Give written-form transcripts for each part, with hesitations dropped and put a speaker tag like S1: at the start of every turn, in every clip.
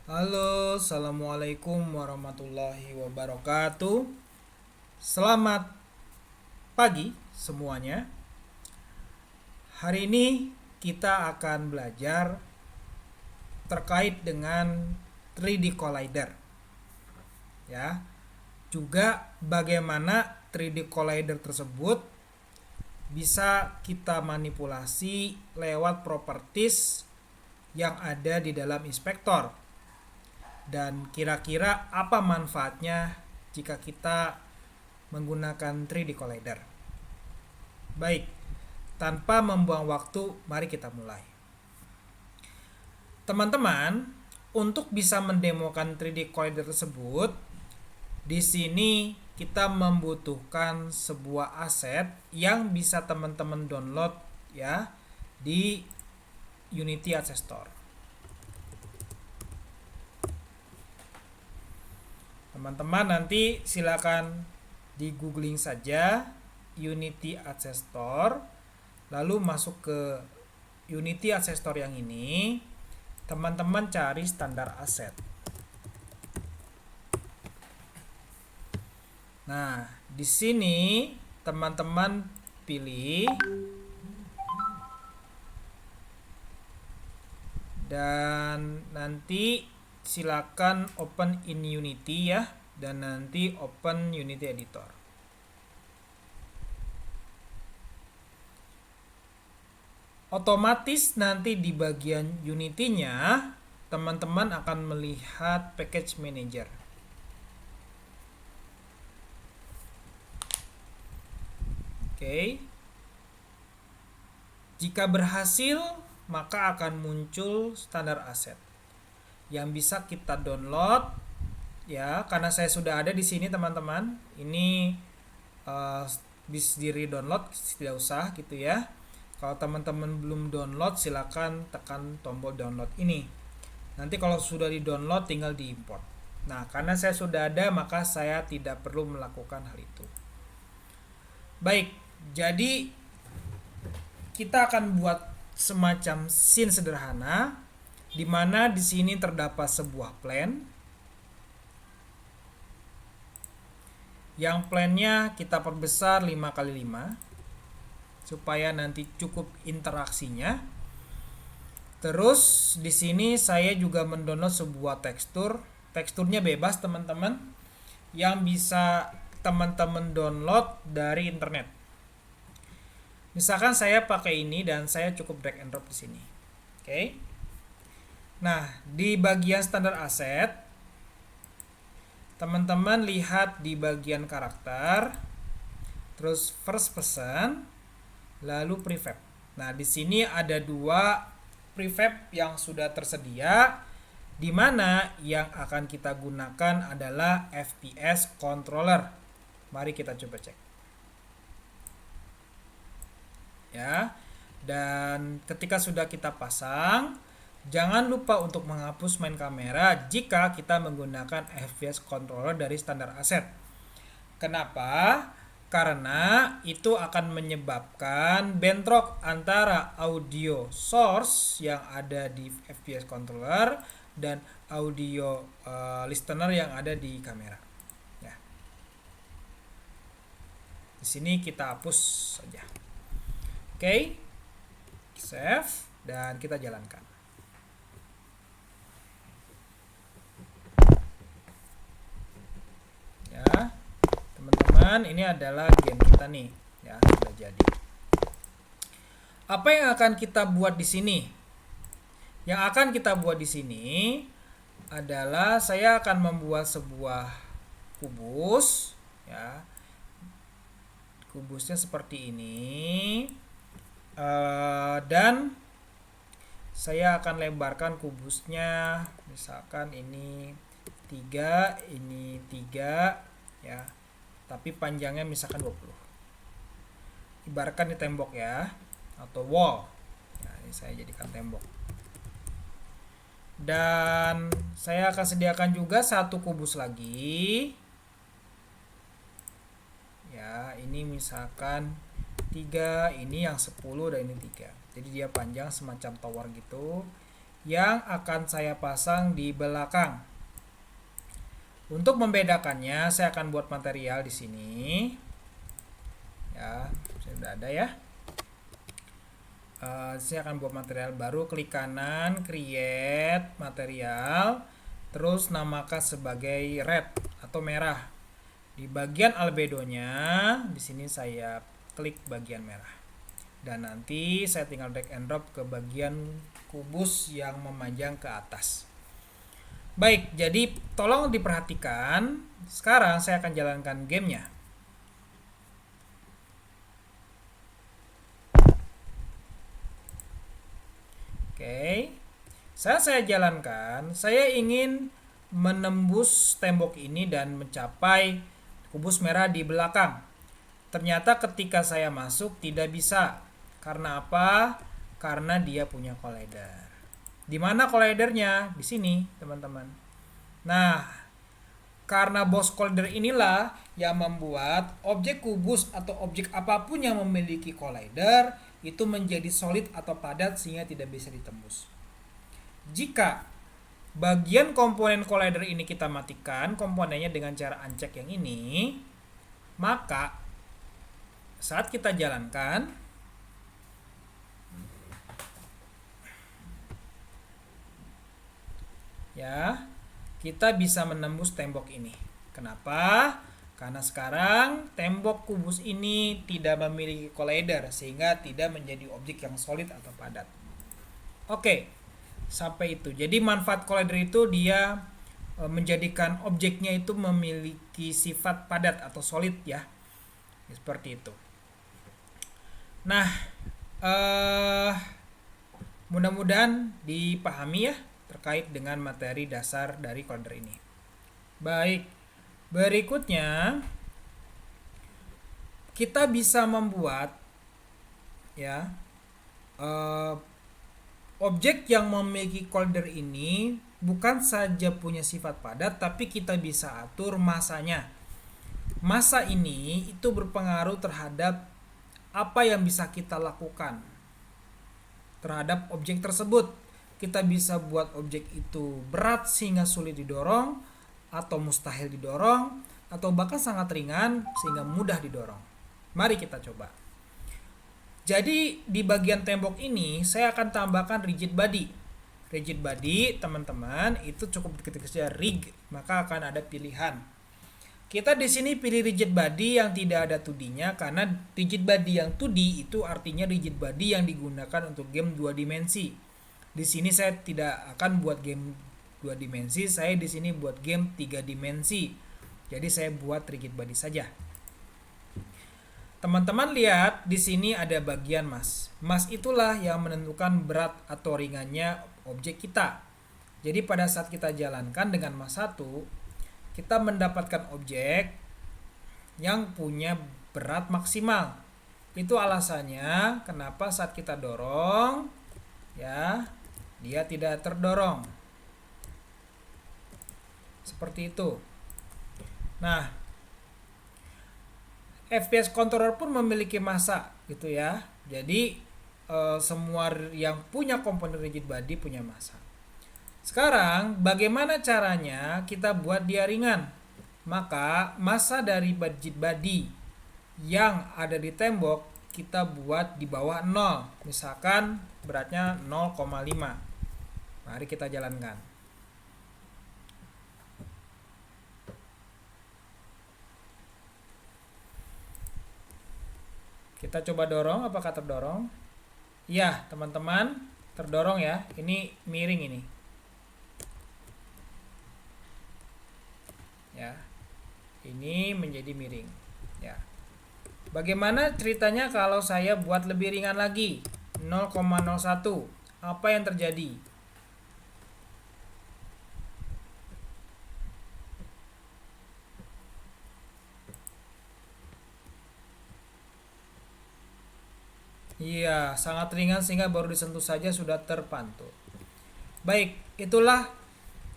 S1: Halo, assalamualaikum warahmatullahi wabarakatuh. Selamat pagi semuanya. Hari ini kita akan belajar terkait dengan 3D Collider, ya. Juga bagaimana 3D Collider tersebut bisa kita manipulasi lewat properties yang ada di dalam inspektor. Dan kira-kira apa manfaatnya jika kita menggunakan 3D Collider. Baik, tanpa membuang waktu, mari kita mulai. Teman-teman, untuk bisa mendemokan 3D Collider tersebut, di sini kita membutuhkan sebuah aset yang bisa teman-teman download ya di Unity Access Store. Teman-teman nanti silakan di googling saja Unity Access Store, lalu masuk ke Unity Access Store yang ini, teman-teman cari standar aset. Nah, di sini teman-teman pilih dan nanti silakan open in Unity ya, dan nanti open Unity Editor. Otomatis nanti di bagian Unity-nya teman-teman akan melihat package manager. Oke. Jika berhasil, maka akan muncul standar aset yang bisa kita download ya, karena saya sudah ada di sini teman-teman. Ini bisa di download, tidak usah gitu ya. Kalau teman-teman belum download, silakan tekan tombol download ini. Nanti kalau sudah di download tinggal diimport. Nah, karena saya sudah ada, maka saya tidak perlu melakukan hal itu. Baik, jadi kita akan buat semacam scene sederhana di mana di sini terdapat sebuah plan. Yang plannya kita perbesar 5x5 supaya nanti cukup interaksinya. Terus di sini saya juga mendownload sebuah tekstur. Teksturnya bebas teman-teman, yang bisa teman-teman download dari internet. Misalkan saya pakai ini dan saya cukup drag and drop di sini. Oke. Nah, di bagian standar aset, teman-teman lihat di bagian karakter, terus first person, lalu prefab. Nah, di sini ada dua prefab yang sudah tersedia, di mana yang akan kita gunakan adalah FPS controller. Mari kita coba cek. Ya. Dan ketika sudah kita pasang, jangan lupa untuk menghapus main kamera jika kita menggunakan FPS controller dari standar aset. Kenapa? Karena itu akan menyebabkan bentrok antara audio source yang ada di FPS controller dan audio listener yang ada di kamera. Ya. Di sini kita hapus saja. Oke. Save dan kita jalankan. Ya, teman-teman, ini adalah game kita nih, ya, sudah jadi. Apa yang akan kita buat di sini? Yang akan kita buat di sini adalah saya akan membuat sebuah kubus, ya. Kubusnya seperti ini, dan saya akan lebarkan kubusnya, misalkan ini 3, ini 3 ya. Tapi panjangnya misalkan 20. Ibaratkan di tembok ya, atau wall. Ya, ini saya jadikan tembok. Dan saya akan sediakan juga satu kubus lagi. Ya, ini misalkan 3, ini yang 10 dan ini 3. Jadi dia panjang semacam tower gitu. yang akan saya pasang di belakang. Untuk membedakannya, saya akan buat material di sini. Ya, sudah ada ya. Saya akan buat material baru, klik kanan, create material, terus namakan sebagai red atau merah. Di bagian albedonya, di sini saya klik bagian merah. Dan nanti saya tinggal drag and drop ke bagian kubus yang memanjang ke atas. Baik, jadi tolong diperhatikan. Sekarang saya akan jalankan gamenya. Oke, saya jalankan. Saya ingin menembus tembok ini dan mencapai kubus merah di belakang. Ternyata ketika saya masuk tidak bisa. Karena apa? Karena dia punya collider. Di mana collidernya? Di sini, teman-teman. Nah, karena box collider inilah yang membuat objek kubus atau objek apapun yang memiliki collider itu menjadi solid atau padat sehingga tidak bisa ditembus. Jika bagian komponen collider ini kita matikan komponennya dengan cara uncheck yang ini, maka saat kita jalankan ya, kita bisa menembus tembok ini. Kenapa? Karena sekarang tembok kubus ini tidak memiliki collider sehingga tidak menjadi objek yang solid atau padat. Oke, sampai itu. Jadi manfaat collider itu dia menjadikan objeknya itu memiliki sifat padat atau solid ya. Seperti itu. Nah, mudah-mudahan dipahami ya terkait dengan materi dasar dari collider ini. Baik, berikutnya kita bisa membuat ya objek yang memiliki collider ini bukan saja punya sifat padat, tapi kita bisa atur masanya. Masa ini itu berpengaruh terhadap apa yang bisa kita lakukan terhadap objek tersebut. Kita bisa buat objek itu berat sehingga sulit didorong, atau mustahil didorong, atau bahkan sangat ringan sehingga mudah didorong. Mari kita coba. Jadi di bagian tembok ini saya akan tambahkan rigid body. Rigid body, teman-teman, itu cukup ketika saja rig, maka akan ada pilihan. Kita di sini pilih rigid body yang tidak ada 2D-nya karena rigid body yang 2D itu artinya rigid body yang digunakan untuk game 2 dimensi. Di sini saya tidak akan buat game 2 dimensi, saya di sini buat game 3 dimensi. Jadi saya buat rigid body saja. Teman-teman lihat di sini ada bagian mas. Mas itulah yang menentukan berat atau ringannya objek kita. Jadi pada saat kita jalankan dengan mas 1, kita mendapatkan objek yang punya berat maksimal. Itu alasannya kenapa saat kita dorong ya, dia tidak terdorong. Seperti itu. Nah, FPS controller pun memiliki massa gitu ya. Jadi semua yang punya komponen rigid body punya massa. Sekarang bagaimana caranya kita buat dia ringan? Maka massa dari rigid body yang ada di tembok kita buat di bawah 0. Misalkan beratnya 0,5. Mari kita jalankan. Kita coba dorong, apakah terdorong? Ya, teman-teman, terdorong ya. Ini miring ini. Ya. Ini menjadi miring. Ya. Bagaimana ceritanya kalau saya buat lebih ringan lagi? 0,01. Apa yang terjadi? Iya, sangat ringan sehingga baru disentuh saja sudah terpantul. Baik, itulah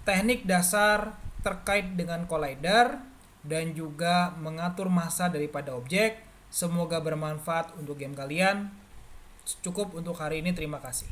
S1: teknik dasar terkait dengan collider dan juga mengatur massa daripada objek. Semoga bermanfaat untuk game kalian. Cukup untuk hari ini, terima kasih.